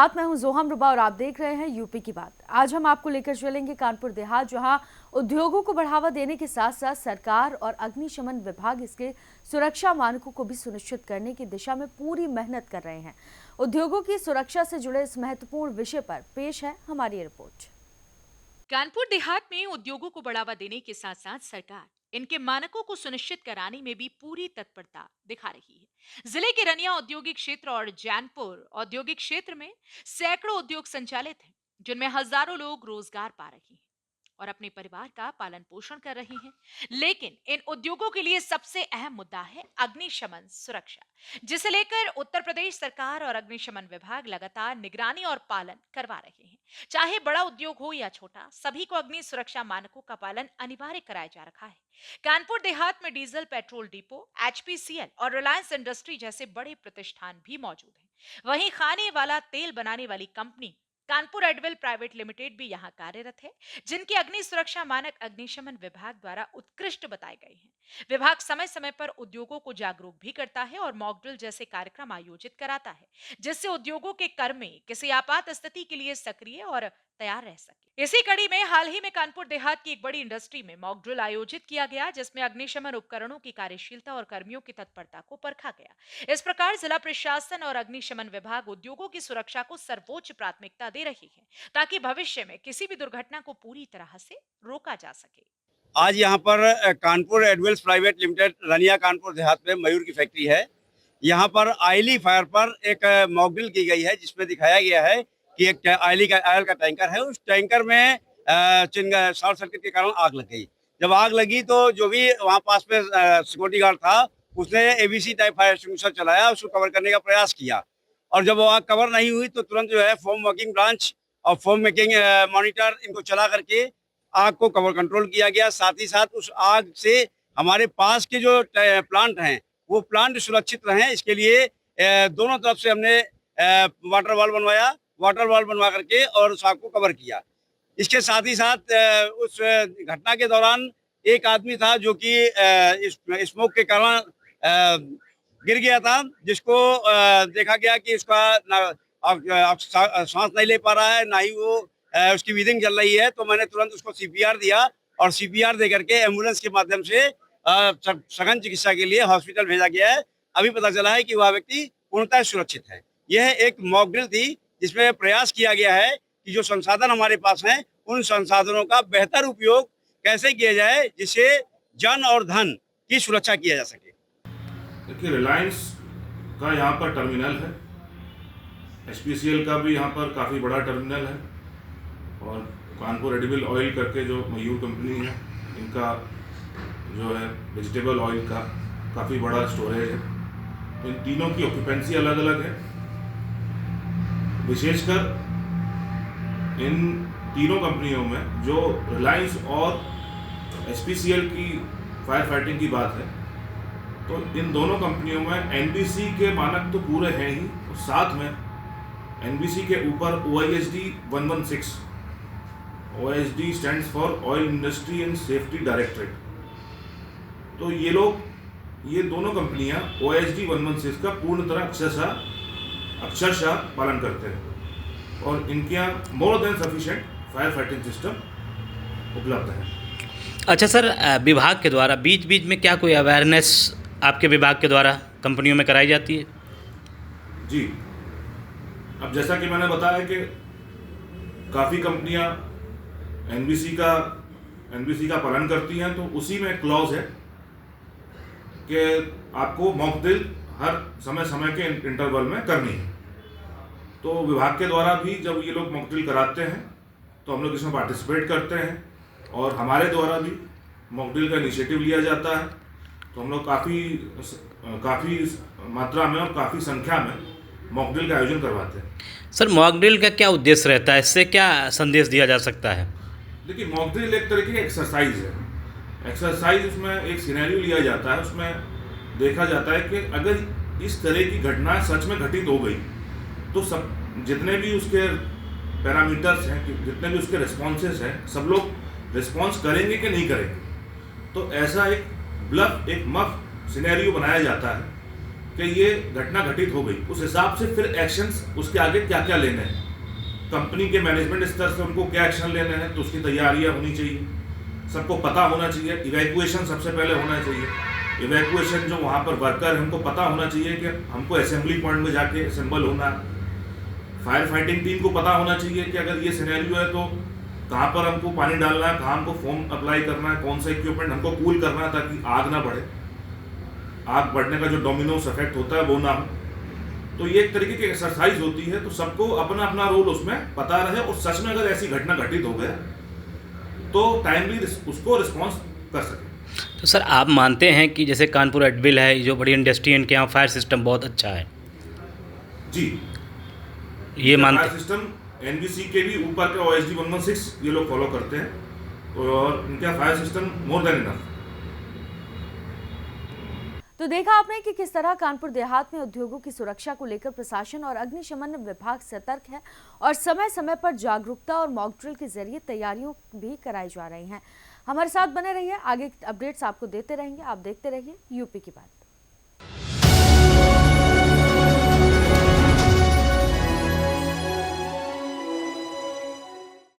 साथ मैं हूं जोहम रुबा और आप देख रहे हैं यूपी की बात। आज हम आपको लेकर चलेंगे कानपुर देहात, जहां उद्योगों को बढ़ावा देने के साथ साथ सरकार और अग्निशमन विभाग इसके सुरक्षा मानकों को भी सुनिश्चित करने की दिशा में पूरी मेहनत कर रहे हैं। उद्योगों की सुरक्षा से जुड़े इस महत्वपूर्ण विषय पर पेश है हमारी रिपोर्ट। कानपुर देहात में उद्योगों को बढ़ावा देने के साथ साथ सरकार इनके मानकों को सुनिश्चित कराने में भी पूरी तत्परता दिखा रही है। जिले के रनिया औद्योगिक क्षेत्र और जैनपुर औद्योगिक क्षेत्र में सैकड़ों उद्योग संचालित हैं, जिनमें हजारों लोग रोजगार पा रहे हैं और अपने परिवार का पालन पोषण कर रहे हैं। लेकिन इन उद्योगों के लिए सबसे अहम मुद्दा है अग्निशमन सुरक्षा, जिसे लेकर उत्तर प्रदेश सरकार और अग्निशमन विभाग लगातार निगरानी और पालन करवा रहे हैं। चाहे बड़ा उद्योग हो या छोटा, सभी को अग्नि सुरक्षा मानकों का पालन अनिवार्य कराया जा रखा है। कानपुर देहात में डीजल पेट्रोल डिपो, एचपीसीएल और रिलायंस इंडस्ट्री जैसे बड़े प्रतिष्ठान भी मौजूद हैं। वहीं खाने वाला तेल बनाने वाली कंपनी कानपुर एडवेल प्राइवेट लिमिटेड भी यहां कार्यरत है, जिनके अग्नि सुरक्षा मानक अग्निशमन विभाग द्वारा उत्कृष्ट बताए गए हैं। विभाग समय समय पर उद्योगों को जागरूक भी करता है और मॉक ड्रिल जैसे कार्यक्रम आयोजित कराता है, जिससे उद्योगों के कर्मी किसी आपात स्थिति के लिए सक्रिय और तैयार रह सके। इसी कड़ी में हाल ही में कानपुर देहात की एक बड़ी इंडस्ट्री में मॉक ड्रिल आयोजित किया गया, जिसमें अग्निशमन उपकरणों की कार्यशीलता और कर्मियों की तत्परता को परखा गया। इस प्रकार जिला प्रशासन और अग्निशमन विभाग उद्योगों की सुरक्षा को सर्वोच्च प्राथमिकता दे रही है, ताकि भविष्य में किसी भी दुर्घटना को पूरी तरह से रोका जा सके। आज यहाँ पर कानपुर एडवेल्स प्राइवेट लिमिटेड रनिया कानपुर देहात में मयूर की फैक्ट्री है। यहाँ पर आयली फायर पर एक मॉक ड्रिल की गई है, जिसमें दिखाया गया है कि एक ऑयल का टैंकर है। उस टैंकर में शॉर्ट सर्किट के कारण आग लग गई। जब आग लगी तो जो भी वहाँ पास में सिक्योरिटी गार्ड था, उसने एबीसी टाइप फायर एक्सटिंग्विशर चलाया, उसको कवर करने का प्रयास किया। और जब वो आग कवर नहीं हुई तो तुरंत जो है फोम वर्किंग ब्रांच और फोम मेकिंग मॉनिटर इनको चला करके आग को कवर कंट्रोल किया गया। साथ ही साथ उस आग से हमारे पास के जो प्लांट हैं वो प्लांट सुरक्षित रहें, इसके लिए दोनों तरफ से हमने वाटर वॉल बनवा करके और उस आग को कवर किया। इसके साथ ही साथ उस घटना के दौरान एक आदमी था जो कि स्मोक के कारण गिर गया था, जिसको देखा गया कि उसका सांस नहीं ले पा रहा है, ना ही वो उसकी ब्रीदिंग चल रही है। तो मैंने तुरंत उसको सीपीआर दिया और सीपीआर दे करके एम्बुलेंस के माध्यम से सघन चिकित्सा के लिए हॉस्पिटल भेजा गया है। अभी पता चला है कि वह व्यक्ति पूर्णतः सुरक्षित है। यह एक मॉक ड्रिल थी, जिसमें प्रयास किया गया है कि जो संसाधन हमारे पास हैं, उन संसाधनों का बेहतर उपयोग कैसे किया जाए, जिससे जन और धन की सुरक्षा किया जा सके। देखिए, रिलायंस का यहाँ पर टर्मिनल है, एचपीसीएल का भी यहाँ पर काफ़ी बड़ा टर्मिनल है, और कानपुर एडिबल ऑयल करके जो मयूर कंपनी है, इनका जो है वेजिटेबल ऑयल का काफ़ी बड़ा स्टोरेज है। तो इन तीनों की ऑक्यूपेंसी अलग अलग है। विशेषकर इन तीनों कंपनियों में जो रिलायंस और एचपीसीएल की फायर फाइटिंग की बात है, तो इन दोनों कंपनियों में एनबीसी के मानक तो पूरे हैं ही, और साथ में एनबीसी के ऊपर OISD 116, OISD stands for oil industry and safety directorate. तो ये दोनों कंपनियां OISD 116 का पूर्ण तरह अक्षरशः पालन करते हैं, और इनके यहाँ more than sufficient fire fighting system उपलब्ध है। अच्छा सर, विभाग के द्वारा बीच बीच में क्या कोई अवेयरनेस आपके विभाग के द्वारा कंपनियों में कराई जाती है? जी, अब जैसा कि मैंने बताया कि काफ़ी कंपनियां एनबीसी का पालन करती हैं, तो उसी में क्लॉज है कि आपको मॉक ड्रिल हर समय के इंटरवल में करनी है। तो विभाग के द्वारा भी जब ये लोग मॉक ड्रिल कराते हैं तो हम लोग इसमें पार्टिसिपेट करते हैं, और हमारे द्वारा भी मॉक ड्रिल का इनिशिएटिव लिया जाता है। तो हम लोग काफ़ी मात्रा में और काफ़ी संख्या में मॉक ड्रिल का आयोजन करवाते हैं। सर, मॉक ड्रिल का क्या उद्देश्य रहता है? इससे क्या संदेश दिया जा सकता है? देखिए, मॉक ड्रिल एक तरह की एक्सरसाइज है। एक्सरसाइज, उसमें एक सिनेरियो लिया जाता है, उसमें देखा जाता है कि अगर इस तरह की घटना सच में घटित हो गई तो सब जितने भी उसके पैरामीटर्स हैं, जितने भी उसके रिस्पॉन्सेस हैं, सब लोग रिस्पॉन्स करेंगे कि नहीं करेंगे। तो ऐसा एक मफ सिनेरियो बनाया जाता है, कि ये घटना घटित हो गई, उस हिसाब से फिर एक्शंस उसके आगे क्या क्या लेने हैं, कंपनी के मैनेजमेंट स्तर से उनको क्या एक्शन लेने हैं, तो उसकी तैयारियां होनी चाहिए, सबको पता होना चाहिए। इवैक्यूएशन सबसे पहले होना चाहिए। इवैक्यूएशन जो वहाँ पर वर्कर है उनको पता होना चाहिए कि हमको असेंबली पॉइंट में जाके असेंबल होना है। फायर फाइटिंग टीम को पता होना चाहिए कि अगर ये सिनेरियो है तो कहाँ पर हमको पानी डालना है, कहाँ हमको फोम अप्लाई करना है, कौन सा इक्विपमेंट हमको कूल करना है ताकि आग ना बढ़े, आग बढ़ने का जो डोमिनोस इफेक्ट होता है वो ना हो। तो ये एक तरीके की एक्सरसाइज होती है, तो सबको अपना अपना रोल उसमें पता रहे और सच में अगर ऐसी घटना घटित हो गया तो टाइमली उसको रिस्पॉन्स कर सके। तो सर आप मानते हैं कि जैसे कानपुर एडविल है जो बड़ी इंडस्ट्री है, इनके यहाँ फायर सिस्टम बहुत अच्छा है? जी, ये मानते फायर सिस्टम एनबीसी के भी ऊपर के OSD 116 ये लोग फॉलो करते हैं और इनका fire system more than enough. तो देखा आपने कि किस तरह कानपुर देहात में उद्योगों की सुरक्षा को लेकर प्रशासन और अग्निशमन विभाग सतर्क है और समय समय पर जागरूकता और मॉक ड्रिल के जरिए तैयारियों भी कराई जा रही हैं। हमारे साथ बने रहिए, आगे अपडेट्स आपको देते रहेंगे। आप देखते रहिए यूपी की बात।